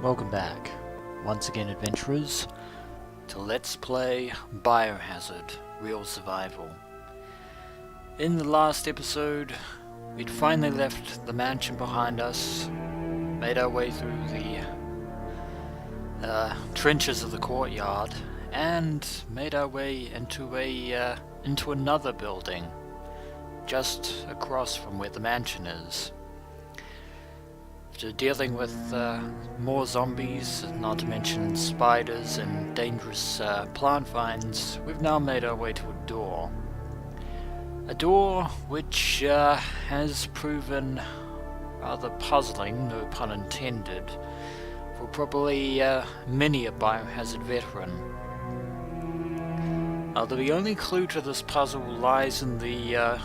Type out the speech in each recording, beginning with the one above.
Welcome back, once again adventurers, to Let's Play Biohazard Real Survival. In the last episode, we'd finally left the mansion behind us, made our way through the trenches of the courtyard, and made our way into another building, just across from where the mansion is. After dealing with more zombies, not to mention spiders and dangerous plant vines, we've now made our way to a door. A door which has proven rather puzzling, no pun intended, for probably many a biohazard veteran. The only clue to this puzzle lies in the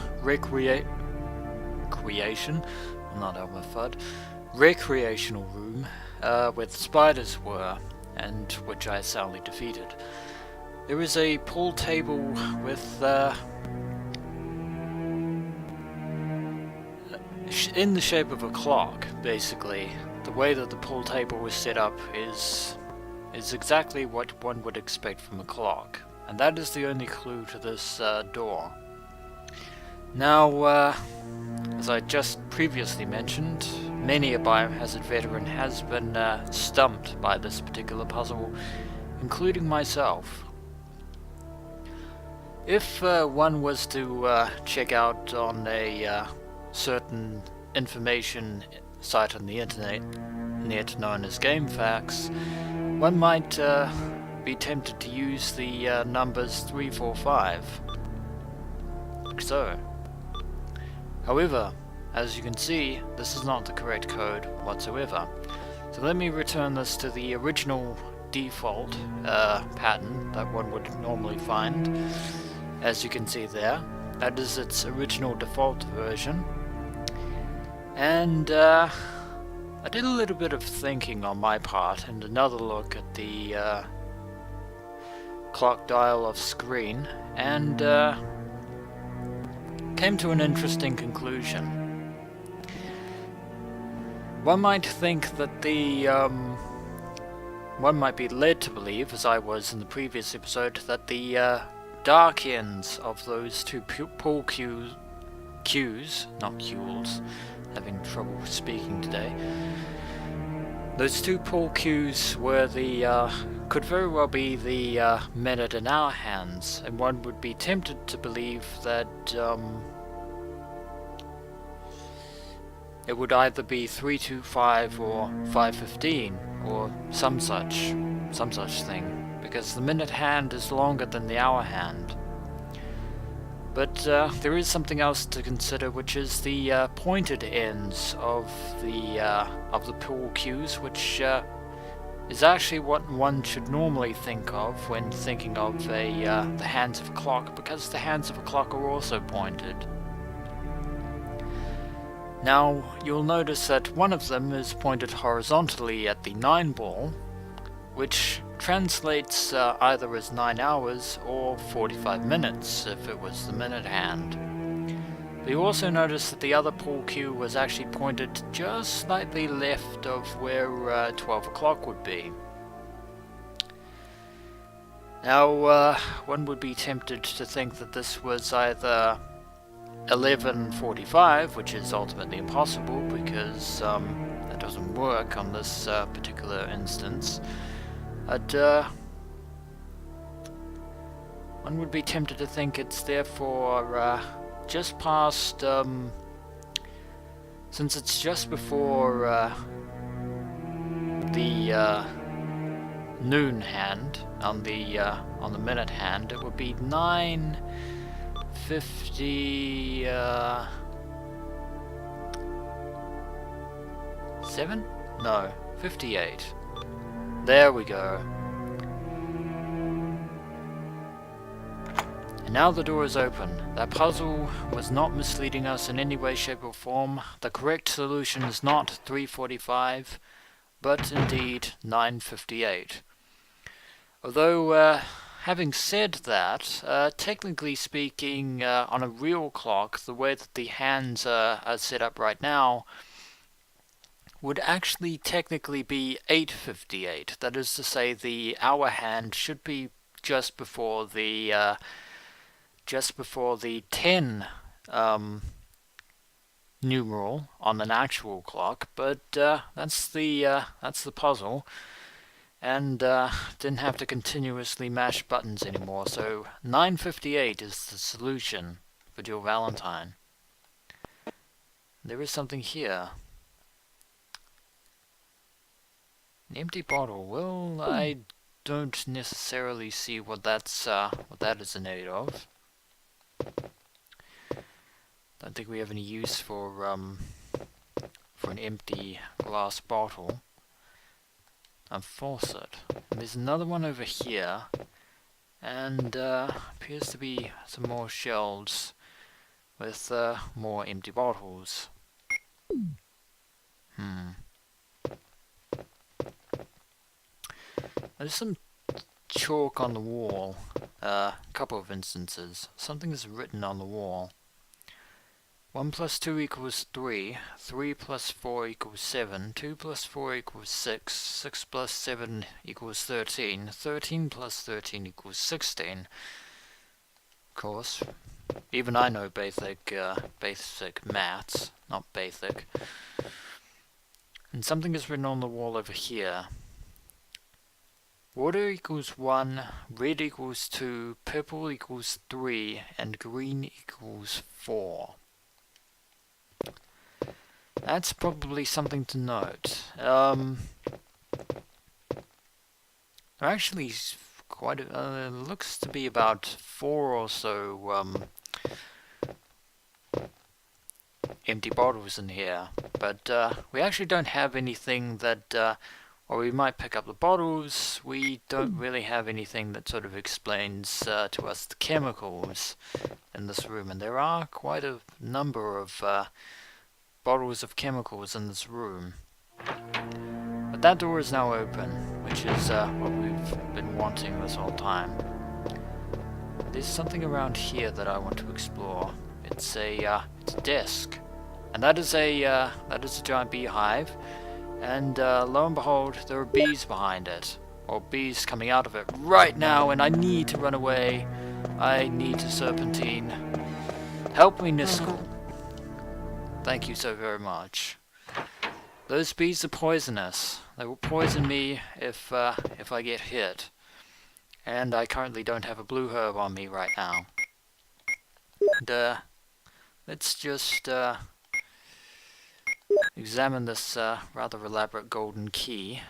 recreational room where the spiders were, and which I soundly defeated. There is a pool table with in the shape of a clock, basically. The way that the pool table was set up is exactly what one would expect from a clock, and that is the only clue to this door. Now, as I just previously mentioned, many a biohazard veteran has been stumped by this particular puzzle, including myself. If one was to check out on a certain information site on the internet known as GameFAQs, one might be tempted to use the numbers 345. So, however, as you can see, this is not the correct code whatsoever. So let me return this to the original default pattern that one would normally find. As you can see there, that is its original default version. And I did a little bit of thinking on my part, and another look at the clock dial of screen, and came to an interesting conclusion. One might think that one might be led to believe, as I was in the previous episode, that the dark ends of those two pool cues, not cues, having trouble speaking today. Those two pool cues were could very well be the minute and hour hands, and one would be tempted to believe that it would either be 325 or 515 or some such thing, because the minute hand is longer than the hour hand. But there is something else to consider, which is the pointed ends of the pool cues, which is actually what one should normally think of when thinking of the hands of a clock, because the hands of a clock are also pointed. Now, you'll notice that one of them is pointed horizontally at the 9 ball, which translates either as 9 hours or 45 minutes if it was the minute hand. But you also notice that the other pool cue was actually pointed just slightly left of where 12 o'clock would be. Now, one would be tempted to think that this was either 11:45, which is ultimately impossible because that doesn't work on this particular instance. But one would be tempted to think it's therefore just past, since it's just before the noon hand on the minute hand, it would be 9:57? No, 58. There we go. And now the door is open. That puzzle was not misleading us in any way, shape or form. The correct solution is not 345, but indeed 9:58. Although, having said that, technically speaking, on a real clock, the way that the hands are set up right now, would actually technically be 8:58. That is to say, the hour hand should be just before the 10 numeral on an actual clock, but that's the puzzle, and didn't have to continuously mash buttons anymore. So 9:58 is the solution for Jill Valentine. There is something here. An empty bottle. Well, I don't necessarily see what that is in aid of. Don't think we have any use for an empty glass bottle. A faucet. And there's another one over here, and appears to be some more shelves with more empty bottles. There's some chalk on the wall. A couple of instances. Something is written on the wall. 1 plus 2 equals 3, 3 plus 4 equals 7, 2 plus 4 equals 6, 6 plus 7 equals 13, 13 plus 13 equals 16. Of course, even I know basic maths, not basic. And something is written on the wall over here. Water equals 1, red equals 2, purple equals 3, and green equals 4. That's probably something to note. Actually, quite looks to be about 4 or so empty bottles in here, but we actually don't have anything that, or we might pick up the bottles. We don't really have anything that sort of explains to us the chemicals in this room, and there are quite a number of bottles of chemicals in this room. But that door is now open, which is what we've been wanting this whole time. There's something around here that I want to explore. It's a desk, and that is a giant beehive. And lo and behold, there are bees behind it, or bees coming out of it right now, and I need to run away. I need to serpentine. Help me, Niskel. Thank you so very much. Those bees are poisonous. They will poison me if I get hit. And I currently don't have a blue herb on me right now. And let's just examine this rather elaborate golden key.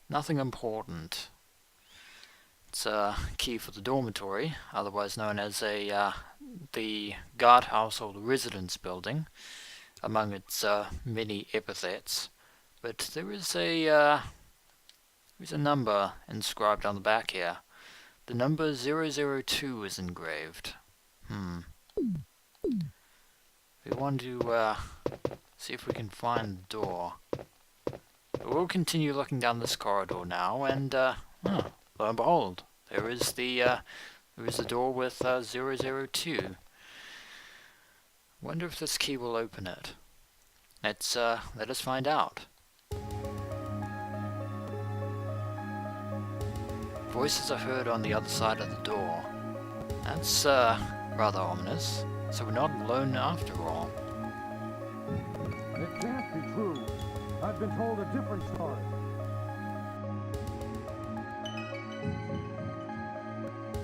Nothing important. It's a key for the dormitory, otherwise known as the guardhouse or the residence building, among its many epithets. But there is a number inscribed on the back here. The number 002 is engraved. We want to see if we can find the door. We'll continue looking down this corridor now, and lo and behold, there is the door with 002. Wonder if this key will open it. Let us find out. Voices are heard on the other side of the door. That's rather ominous. So we're not alone after all. It can't be true. I've been told a different story.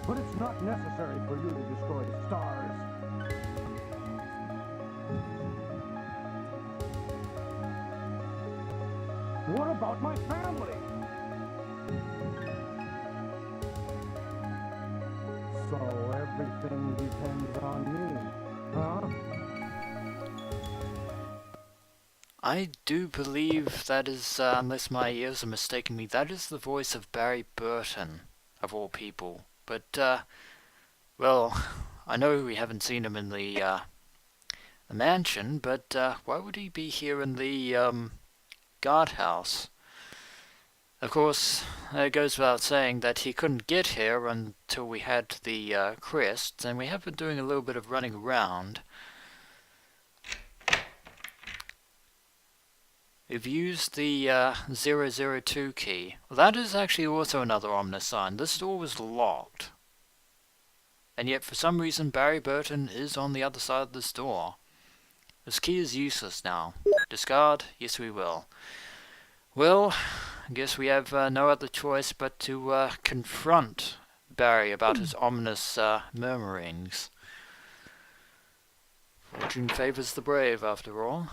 But it's not necessary for you to destroy the stars. What about my family? So everything depends on me, huh? I do believe that is, unless my ears are mistaking me, that is the voice of Barry Burton, of all people. But, well, I know we haven't seen him in the mansion, but why would he be here in the guardhouse? Of course, it goes without saying that he couldn't get here until we had the crests, and we have been doing a little bit of running around. We've used the 002 key. Well, that is actually also another ominous sign. This door was locked. And yet for some reason Barry Burton is on the other side of this door. This key is useless now. Discard? Yes, we will. Well, I guess we have no other choice but to confront Barry about his ominous murmurings. Fortune favors the brave, after all.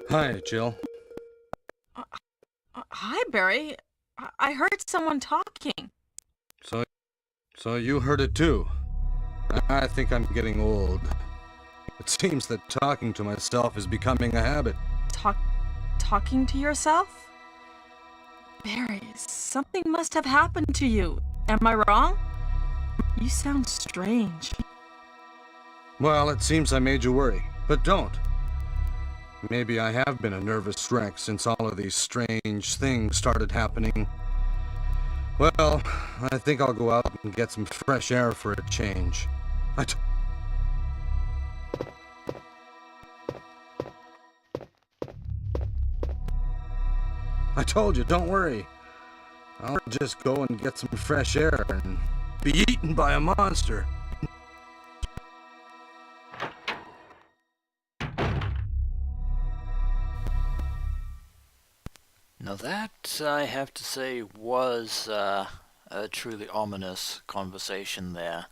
Hi, Jill. Hi, Barry. I heard someone talking. So you heard it too. I think I'm getting old. It seems that talking to myself is becoming a habit. Talking to yourself? Barry, something must have happened to you. Am I wrong? You sound strange. Well, it seems I made you worry, but don't. Maybe I have been a nervous wreck since all of these strange things started happening. Well, I think I'll go out and get some fresh air for a change. I told you, don't worry. I'll just go and get some fresh air and be eaten by a monster. Now that, I have to say, was a truly ominous conversation there.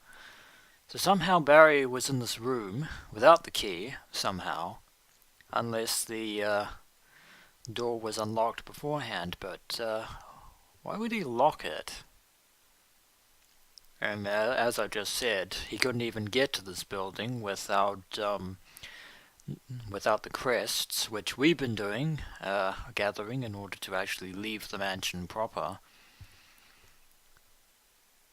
So somehow Barry was in this room, without the key, somehow, unless the door was unlocked beforehand, but why would he lock it? And as I just said, he couldn't even get to this building without the crests, which we've been doing, gathering in order to actually leave the mansion proper.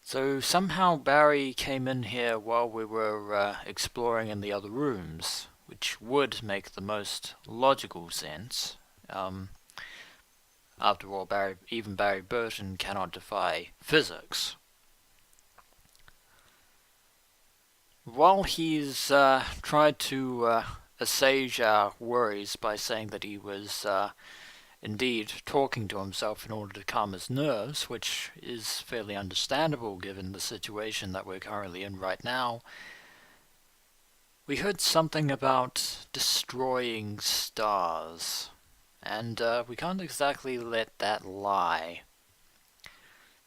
So somehow Barry came in here while we were exploring in the other rooms, which would make the most logical sense. After all, even Barry Burton cannot defy physics. While he's tried to assuage our worries by saying that he was indeed talking to himself in order to calm his nerves, which is fairly understandable given the situation that we're currently in right now, we heard something about destroying stars, and we can't exactly let that lie. It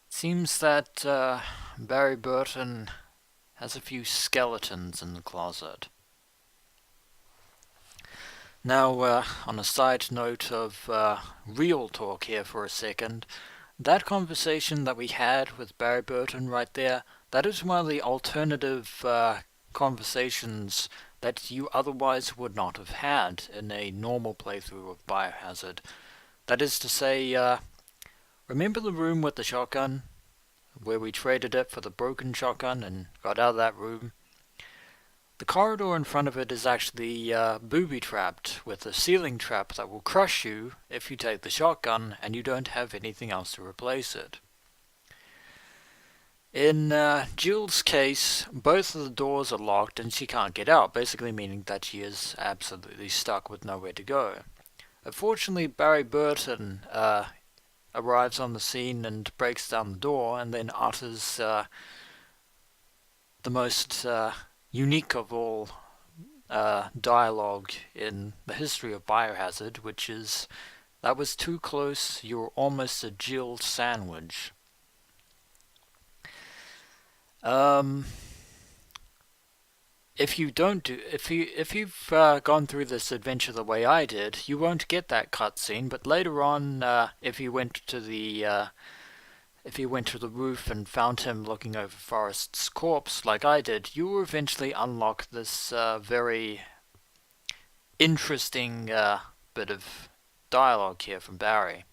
seems that Barry Burton has a few skeletons in the closet. Now, on a side note of real talk here for a second, that conversation that we had with Barry Burton right there, that is one of the alternative conversations that you otherwise would not have had in a normal playthrough of Biohazard. That is to say, remember the room with the shotgun, where we traded it for the broken shotgun and got out of that room? The corridor in front of it is actually booby-trapped with a ceiling trap that will crush you if you take the shotgun and you don't have anything else to replace it. In Jill's case, both of the doors are locked and she can't get out, basically meaning that she is absolutely stuck with nowhere to go. Unfortunately, Barry Burton arrives on the scene and breaks down the door and then utters the most unique of all dialogue in the history of Biohazard, which is, "That was too close, you're almost a Jill sandwich." If you've gone through this adventure the way I did, you won't get that cutscene. But later on, if you went to the roof and found him looking over Forrest's corpse, like I did, you will eventually unlock this very interesting bit of dialogue here from Barry.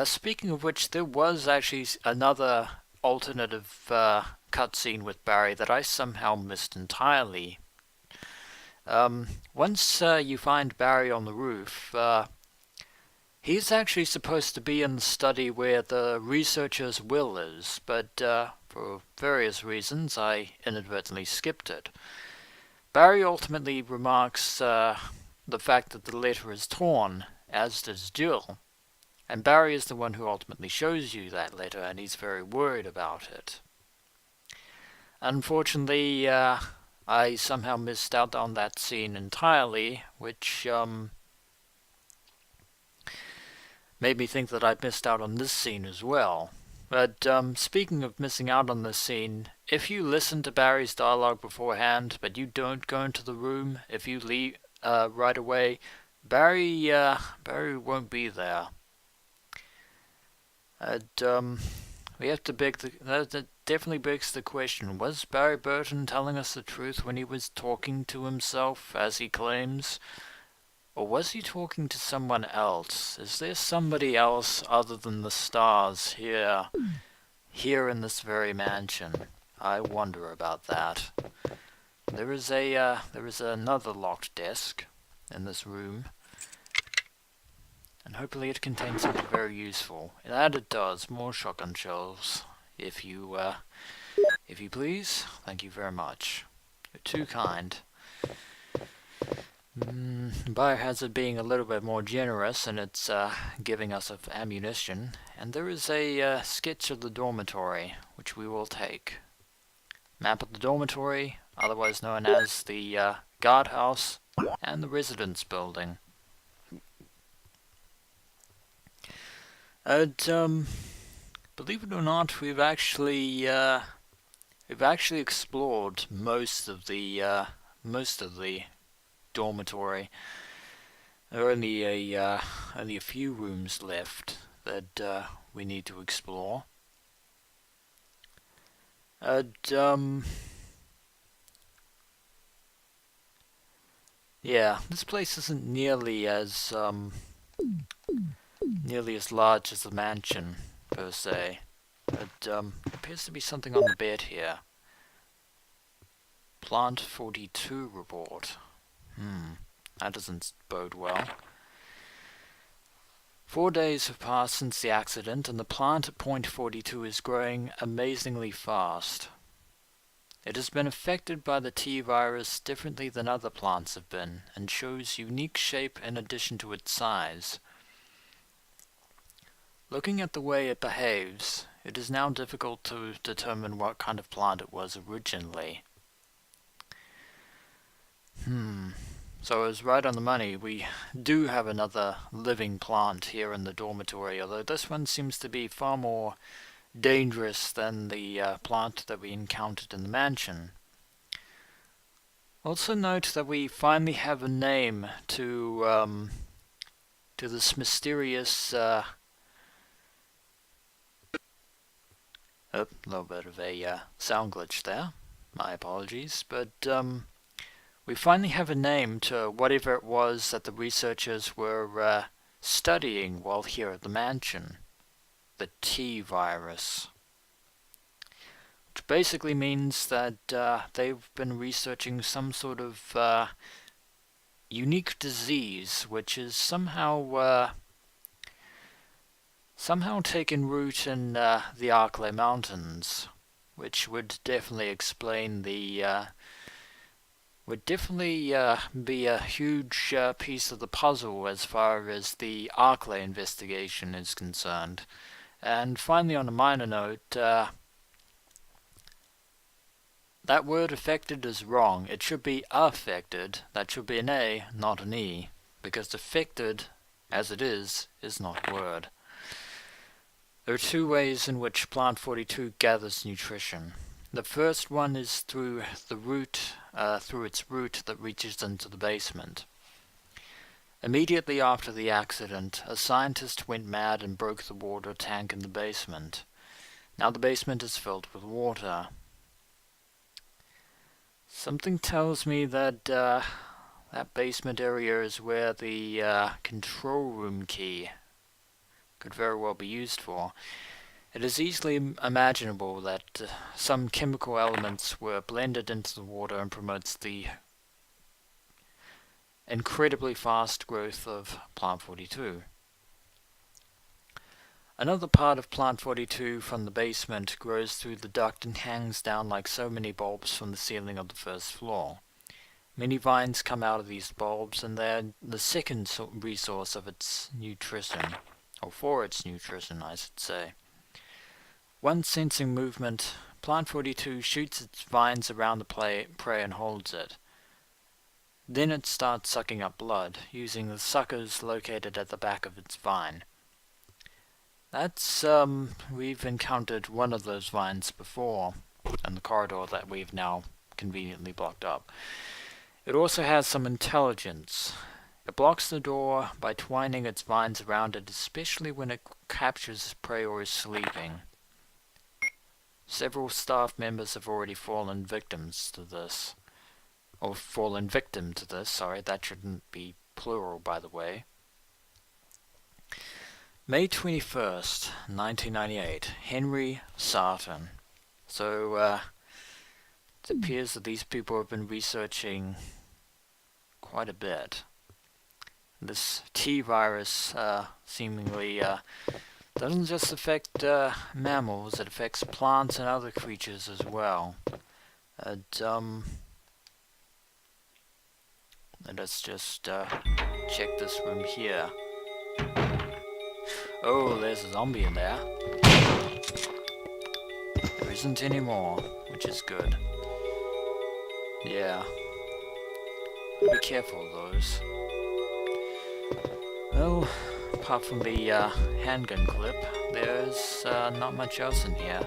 Speaking of which, there was actually another alternative cutscene with Barry that I somehow missed entirely. Once you find Barry on the roof, he's actually supposed to be in the study where the researcher's will is, but for For various reasons, I inadvertently skipped it. Barry ultimately remarks the fact that the letter is torn, as does Jill. And Barry is the one who ultimately shows you that letter, and he's very worried about it. Unfortunately, I somehow missed out on that scene entirely, which made me think that I'd missed out on this scene as well. But speaking of missing out on this scene, if you listen to Barry's dialogue beforehand, but you don't go into the room, if you leave right away, Barry won't be there. We have to that definitely begs the question, was Barry Burton telling us the truth when he was talking to himself, as he claims? Or was he talking to someone else? Is there somebody else other than the stars here in this very mansion? I wonder about that. There is another locked desk in this room, and hopefully it contains something very useful. And it does. More shotgun shells, if you please. Thank you very much. You're too kind. Biohazard being a little bit more generous in its giving us of ammunition, and there is a sketch of the dormitory, which we will take. Map of the dormitory, otherwise known as the guardhouse, and the residence building. Believe it or not, we've actually explored most of the dormitory. There are only a few rooms left that we need to explore. Yeah, this place isn't nearly as large as the mansion per se. But appears to be something on the bed here. Plant 42 report. That doesn't bode well. 4 days have passed since the accident, and the plant at point 42 is growing amazingly fast. It has been affected by the T-virus differently than other plants have been, and shows unique shape in addition to its size. Looking at the way it behaves, it is now difficult to determine what kind of plant it was originally. So I was right on the money. We do have another living plant here in the dormitory, although this one seems to be far more dangerous than the plant that we encountered in the mansion. Also note that we finally have a name to this mysterious a little bit of a sound glitch there. My apologies, but we finally have a name to whatever it was that the researchers were studying while here at the mansion. The T-virus. Which basically means that they've been researching some sort of unique disease which is somehow taken root in the Arklay Mountains, which would definitely explain the would definitely be a huge piece of the puzzle as far as the Arklay investigation is concerned. And finally, on a minor note, that word affected is wrong. It should be affected. That should be an A, not an E, because affected, as it is not a word. There are two ways in which Plant 42 gathers nutrition. The first one is through the root, through its root that reaches into the basement. Immediately after the accident, a scientist went mad and broke the water tank in the basement. Now the basement is filled with water. Something tells me that that basement area is where the control room key could very well be used for. It is easily imaginable that some chemical elements were blended into the water and promotes the incredibly fast growth of Plant 42. Another part of Plant 42 from the basement grows through the duct and hangs down like so many bulbs from the ceiling of the first floor. Many vines come out of these bulbs, and they're the second resource of its nutrition, or for its nutrition, I should say. Once sensing movement, Plant 42 shoots its vines around the prey and holds it. Then it starts sucking up blood, using the suckers located at the back of its vine. We've encountered one of those vines before, in the corridor that we've now conveniently blocked up. It also has some intelligence. It blocks the door by twining its vines around it, especially when it captures prey or is sleeping. Several staff members have already fallen victim to this, sorry, that shouldn't be plural, by the way. May 21st, 1998, Henry Sarton. So, it appears that these people have been researching quite a bit. This T-virus seemingly doesn't just affect mammals, it affects plants and other creatures as well. Let's just check this room here. Oh, there's a zombie in there. There isn't any more, which is good. Yeah. Be careful of those. Well, apart from the handgun clip, there's not much else in here.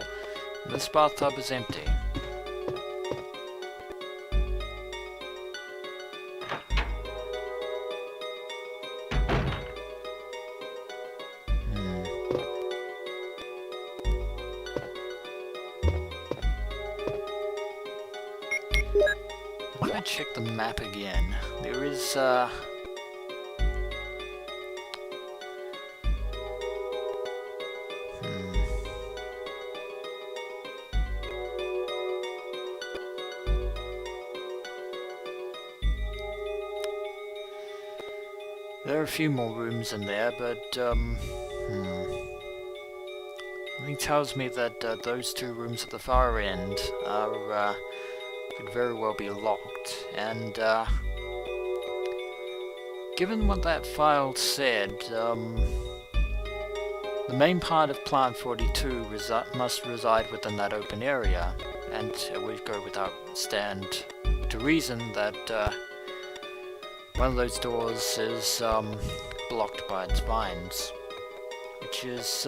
This bathtub is empty. If I check the map again, there is There are a few more rooms in there, but something tells me that those two rooms at the far end are could very well be locked, and given what that file said, the main part of Plant 42 must reside within that open area, and it would go without stand to reason that one of those doors is blocked by its vines, which is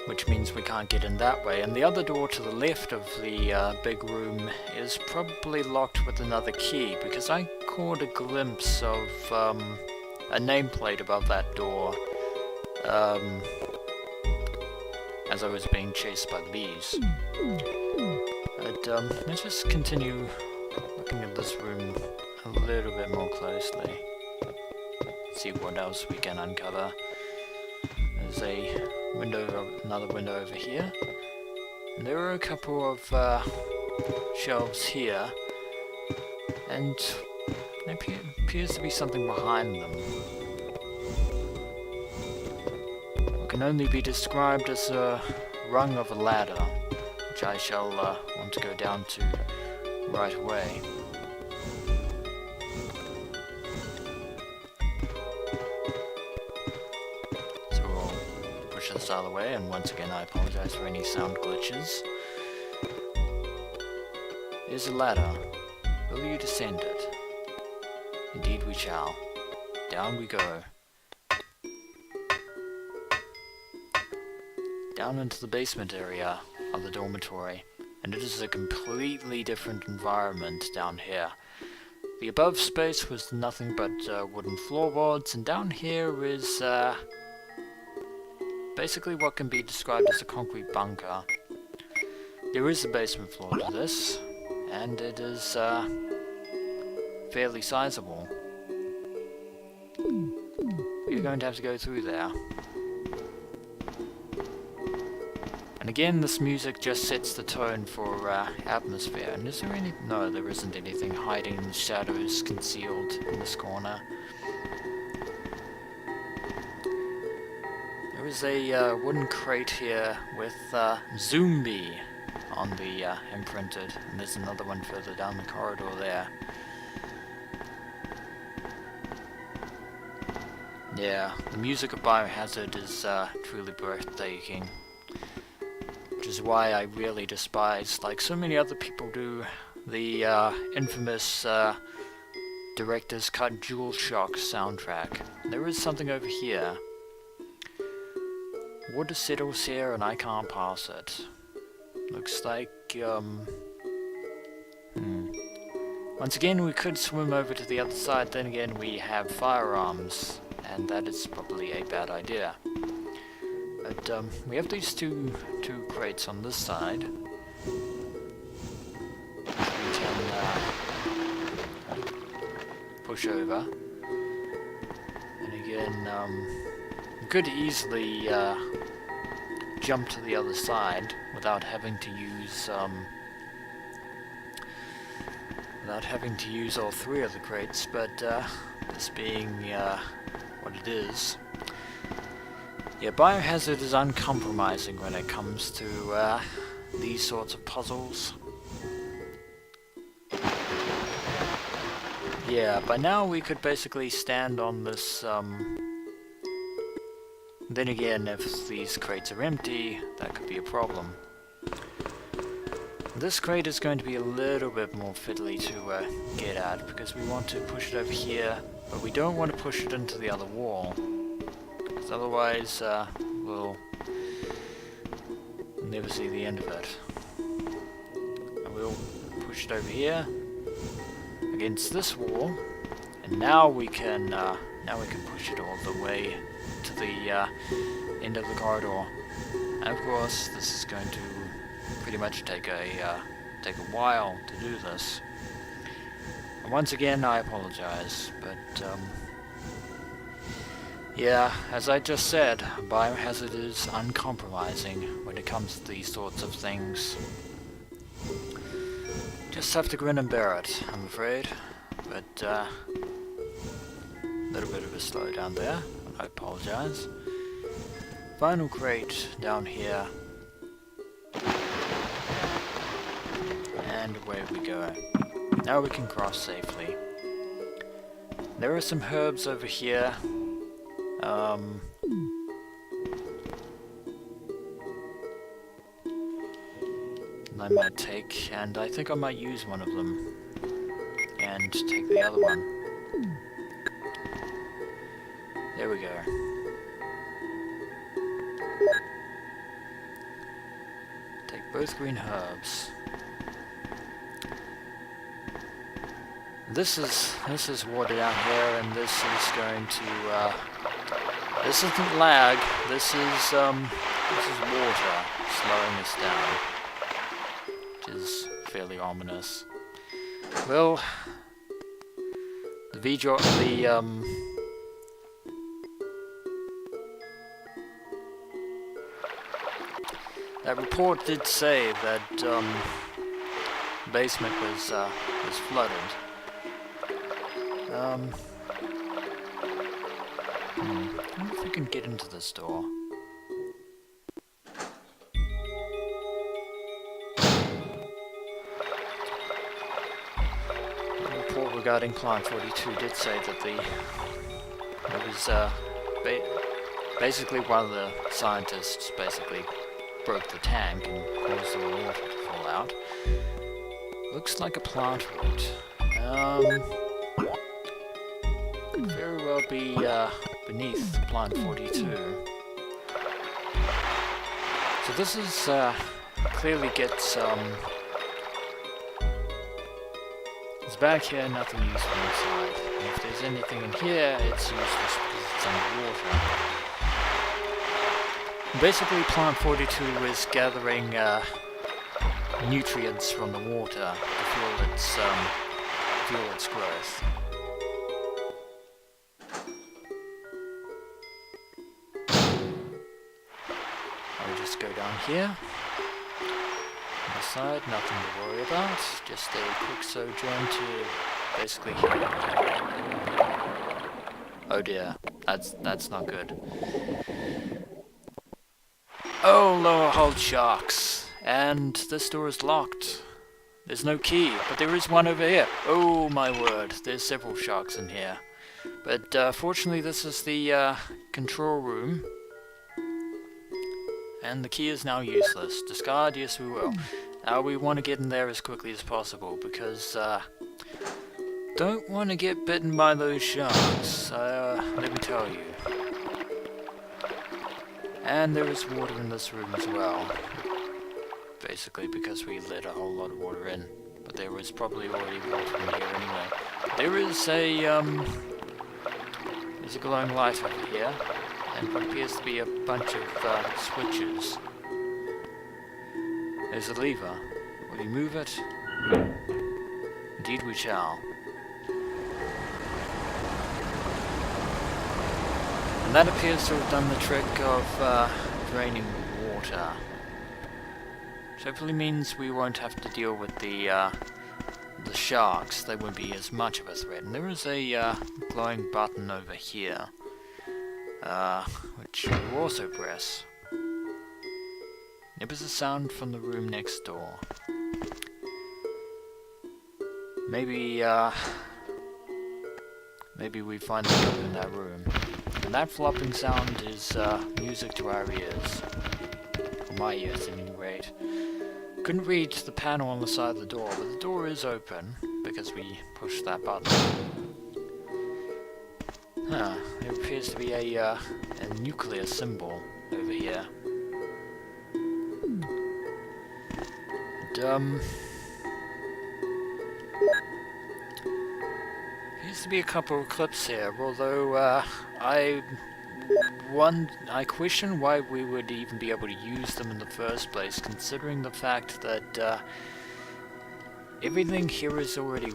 which means we can't get in that way, and the other door to the left of the big room is probably locked with another key, because I caught a glimpse of a nameplate above that door as I was being chased by the bees. But let's just continue looking at this room a little bit more closely. See what else we can uncover. There's a window, another window over here. And there are a couple of shelves here, and there appears to be something behind them. What can only be described as a rung of a ladder, which I shall want to go down to right away. So we'll push this out of the way, and once again I apologize for any sound glitches. Here's a ladder. Will you descend it? Indeed we shall. Down we go. Down into the basement area of the dormitory, and it is a completely different environment down here. The above space was nothing but wooden floorboards, and down here is basically what can be described as a concrete bunker. There is a basement floor to this, and it is fairly sizable. You're going to have to go through there. And again, this music just sets the tone for atmosphere. And is there any... No, there isn't anything hiding in the shadows, concealed in this corner. is a wooden crate here with Zombie on the imprinted, and there's another one further down the corridor there. Yeah, the music of Biohazard is truly breathtaking, which is why I really despise, like so many other people do, the infamous Director's Cut DualShock soundtrack. There is something over here. Water settles here and I can't pass it. Looks like, Once again, we could swim over to the other side, then again we have firearms, and that is probably a bad idea. But, we have these two crates on this side. We can, push over. And again, we could easily, jump to the other side without having to use, all three of the crates, but this being what it is. Yeah, Biohazard is uncompromising when it comes to these sorts of puzzles. Yeah, by now we could basically stand on this, then again, if these crates are empty, that could be a problem. This crate is going to be a little bit more fiddly to get at, because we want to push it over here, but we don't want to push it into the other wall, because otherwise we'll never see the end of it. And we'll push it over here, against this wall, and now we can push it all the way to the end of the corridor. And of course, this is going to pretty much take a while to do this. And once again, I apologize, but yeah, as I just said, Biohazard is uncompromising when it comes to these sorts of things. Just have to grin and bear it, I'm afraid. But a little bit of a slowdown there. I apologize. Final crate down here. And away we go. Now we can cross safely. There are some herbs over here. I might take, and I think I might use one of them. And take the other one. There we go. Take both green herbs. This is water down here, and this is going to this isn't lag. This is water slowing us down, which is fairly ominous. Well, that report did say that basement was flooded. I wonder if we can get into this door. The report regarding Plant 42 did say that it was basically one of the scientists basically broke the tank and caused the water to fall out. Looks like a plant root. Could very well be beneath Plant 42. So this is clearly gets it's back here, nothing useful inside. And if there's anything in here, it's useless because it's underwater. Basically, Plant 42 is gathering nutrients from the water to fuel its growth. I'll just go down here. On the side, nothing to worry about. Just a quick sojourn to basically here. Oh dear, that's not good. Oh, lower hold sharks. And this door is locked. There's no key, but there is one over here. Oh my word, there's several sharks in here. But fortunately this is the control room. And the key is now useless. Discard, yes we will. Now we want to get in there as quickly as possible because don't want to get bitten by those sharks, let me tell you. And there is water in this room as well. Basically because we let a whole lot of water in. But there was probably already water in here anyway. There is there's a glowing light over here. And what appears to be a bunch of switches. There's a lever. Will you move it? Indeed we shall. And that appears to have done the trick of draining water. Which hopefully means we won't have to deal with the sharks. They won't be as much of a threat. And there is a glowing button over here. Which you also press. It was a sound from the room next door. Maybe we finally open that room. And that flopping sound is music to our ears. For my ears, at any rate. Couldn't read the panel on the side of the door, but the door is open because we pushed that button. Huh, there appears to be a nuclear symbol over here. And, appears to be a couple of clips here, although I question why we would even be able to use them in the first place, considering the fact that everything here has already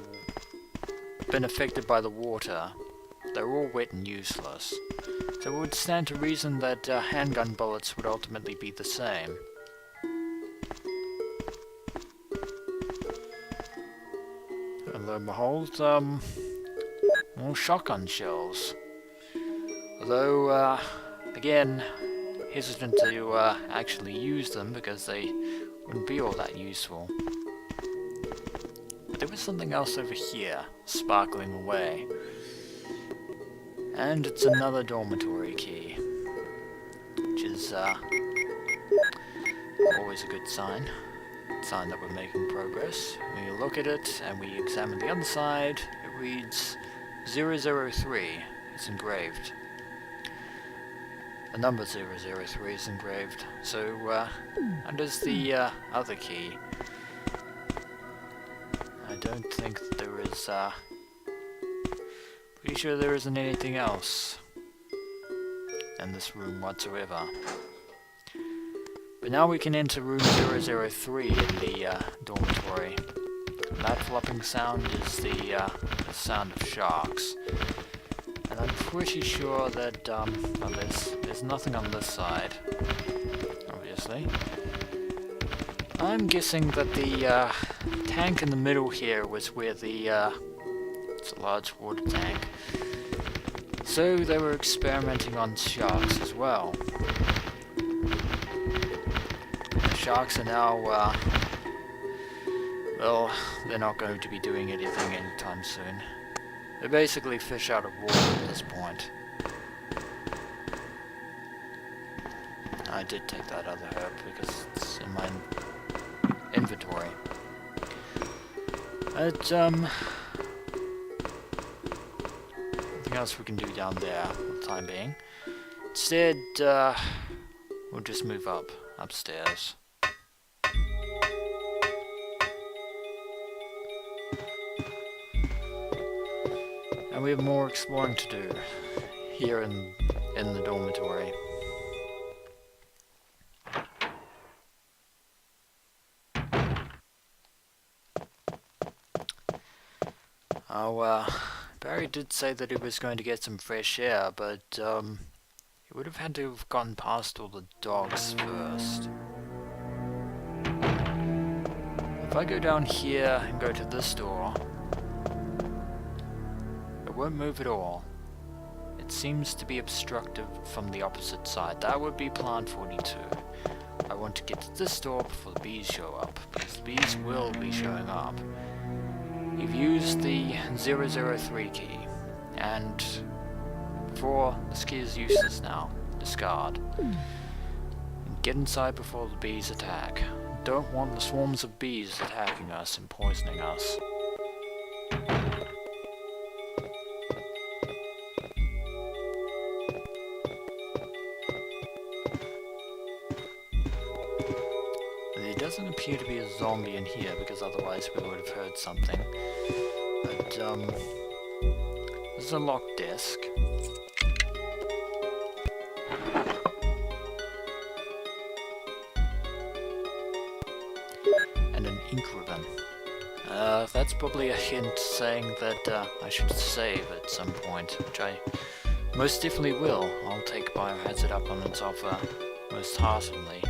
been affected by the water. They're all wet and useless. So it would stand to reason that handgun bullets would ultimately be the same. And lo and behold, more shotgun shells. Although, again, hesitant to actually use them because they wouldn't be all that useful. But there was something else over here, sparkling away. And it's another dormitory key, which is always a good sign. Sign that we're making progress. When you look at it and we examine the other side, it reads 003. It's engraved. The number 003 is engraved. So, and there's the other key. I don't think that there is, pretty sure there isn't anything else in this room whatsoever. But now we can enter room 003 in the dormitory. And that flopping sound is the sound of sharks. And I'm pretty sure that well, there's nothing on this side, obviously. I'm guessing that the tank in the middle here was where the it's a large water tank. So they were experimenting on sharks as well. The sharks are now, well, they're not going to be doing anything anytime soon. They're basically fish out of water at this point. I did take that other herb because it's in my inventory. But, nothing else we can do down there for the time being. Instead, we'll just move upstairs. And we have more exploring to do here in the dormitory. Oh, Barry did say that he was going to get some fresh air, but he would have had to have gone past all the dogs first. If I go down here and go to this door, it won't move at all. It seems to be obstructive from the opposite side. That would be plant 42. I want to get to this door before the bees show up, because the bees will be showing up. You've used the 003 key, and before this key is useless now, discard. And get inside before the bees attack. Don't want the swarms of bees attacking us and poisoning us. There doesn't appear to be a zombie in here, because otherwise we would have heard something. But, there's a locked desk. And an ink ribbon. That's probably a hint saying that I should save at some point, which I most definitely will. I'll take Biohazard up on its offer most heartily.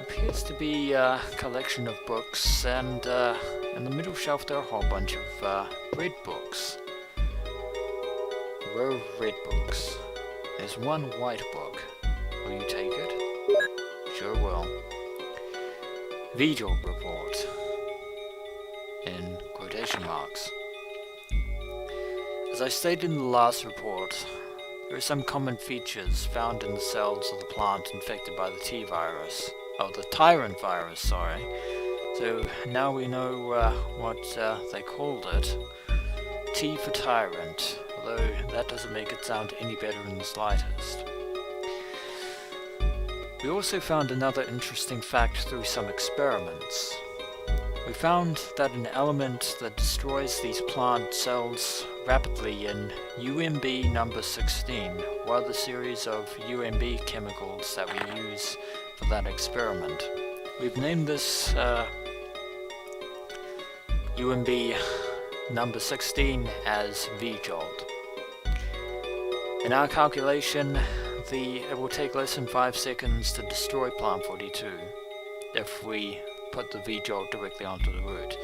Appears to be a collection of books, and in the middle shelf there are a whole bunch of red books. A row of red books. There's one white book. Will you take it? Sure will. Vigil report. In quotation marks. As I stated in the last report, there are some common features found in the cells of the plant infected by the T-virus. Oh, the Tyrant virus, sorry. So now we know what they called it. T for Tyrant, although that doesn't make it sound any better in the slightest. We also found another interesting fact through some experiments. We found that an element that destroys these plant cells rapidly in UMB number 16 were the series of UMB chemicals that we use for that experiment. We've named this UMB number 16 as V-Jolt. In our calculation, it will take less than 5 seconds to destroy Plant 42 if we put the V-Jolt directly onto the root.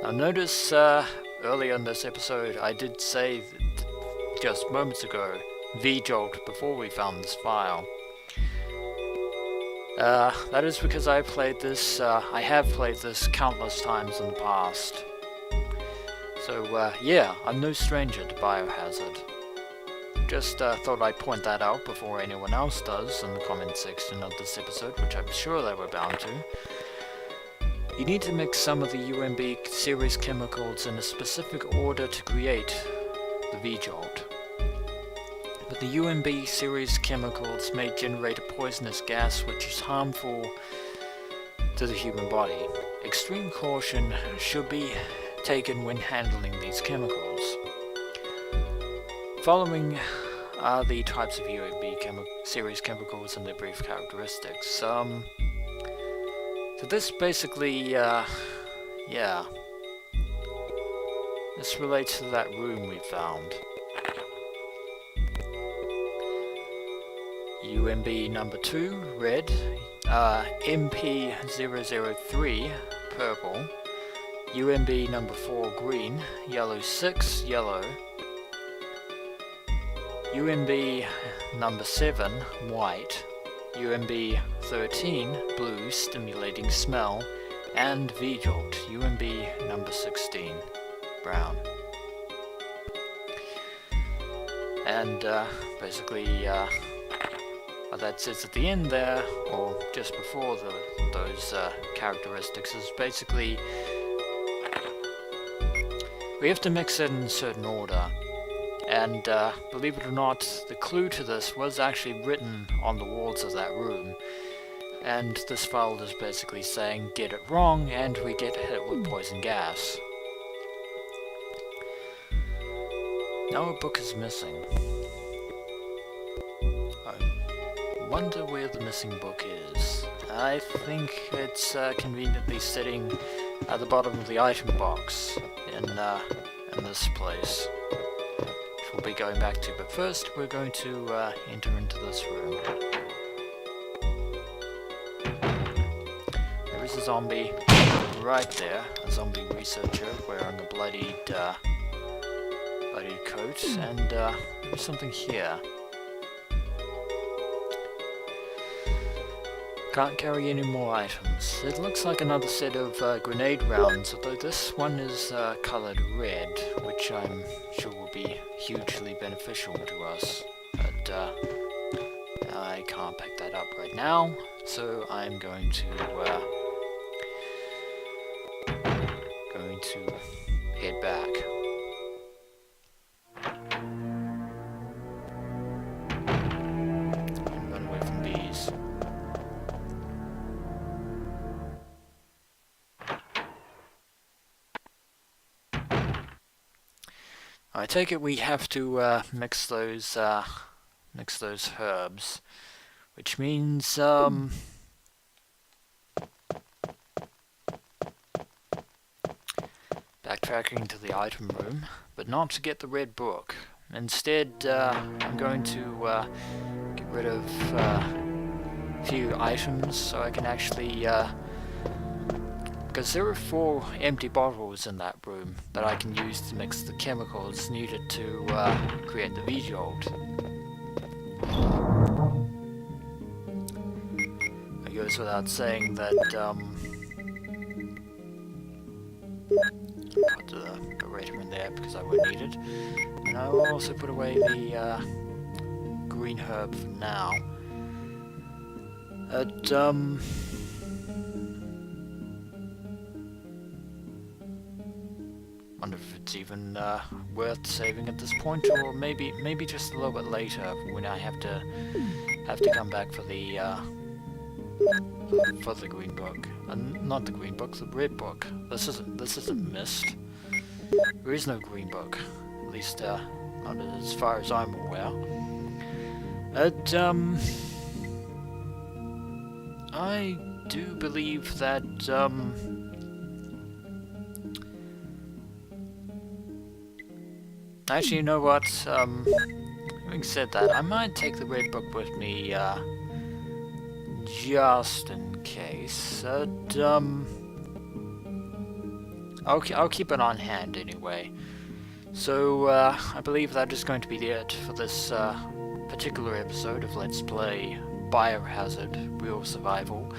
Now notice earlier in this episode I did say just moments ago V-Jolt before we found this file. That is because I have played this countless times in the past. So yeah, I'm no stranger to Biohazard. Just thought I'd point that out before anyone else does in the comment section of this episode, which I'm sure they were bound to. You need to mix some of the UMB series chemicals in a specific order to create the V-Jolt. But the UMB series chemicals may generate a poisonous gas which is harmful to the human body. Extreme caution should be taken when handling these chemicals. Following are the types of UMB series chemicals and their brief characteristics. So this basically, yeah. This relates to that room we found. UMB number 2, red. MP003, purple. UMB number 4, green. Yellow 6, yellow. UMB number 7, white. UMB 13, blue, stimulating smell, and V-Jolt, UMB number 16, brown. And basically, what that says at the end there, or just before those characteristics, is basically we have to mix it in a certain order. And believe it or not, the clue to this was actually written on the walls of that room. And this file is basically saying, get it wrong, and we get hit with poison gas. Now a book is missing. I wonder where the missing book is. I think it's conveniently sitting at the bottom of the item box in this place. We'll be going back to, but first we're going to enter into this room. There is a zombie right there, a zombie researcher wearing a bloodied coat, and there's something here. Can't carry any more items. It looks like another set of grenade rounds, although this one is coloured red, which I'm sure will be hugely beneficial to us. But I can't pick that up right now, so I'm going to head back. And run away from these. I take it we have to mix those herbs, which means backtracking to the item room, but not to get the red book. Instead, I'm going to get rid of a few items so I can actually because there are 4 empty bottles in that room that I can use to mix the chemicals needed to create the V-jolt. It goes without saying that put the beratum in there because I won't need it, and I will also put away the green herb for now. Wonder if it's even worth saving at this point, or maybe just a little bit later when I have to come back for the green book, not the green book, the red book. This isn't mist. There is no green book, at least not as far as I'm aware. I do believe that actually, you know what? Having said that, I might take the red book with me, just in case. I'll keep it on hand anyway. So, I believe that is going to be it for this particular episode of Let's Play Biohazard Real Survival.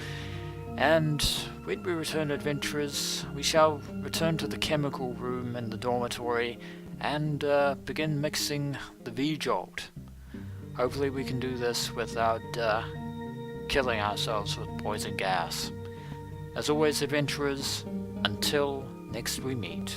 And when we return, adventurers, we shall return to the chemical room in the dormitory and begin mixing the V-jolt. Hopefully we can do this without killing ourselves with poison gas. As always, adventurers, until next we meet.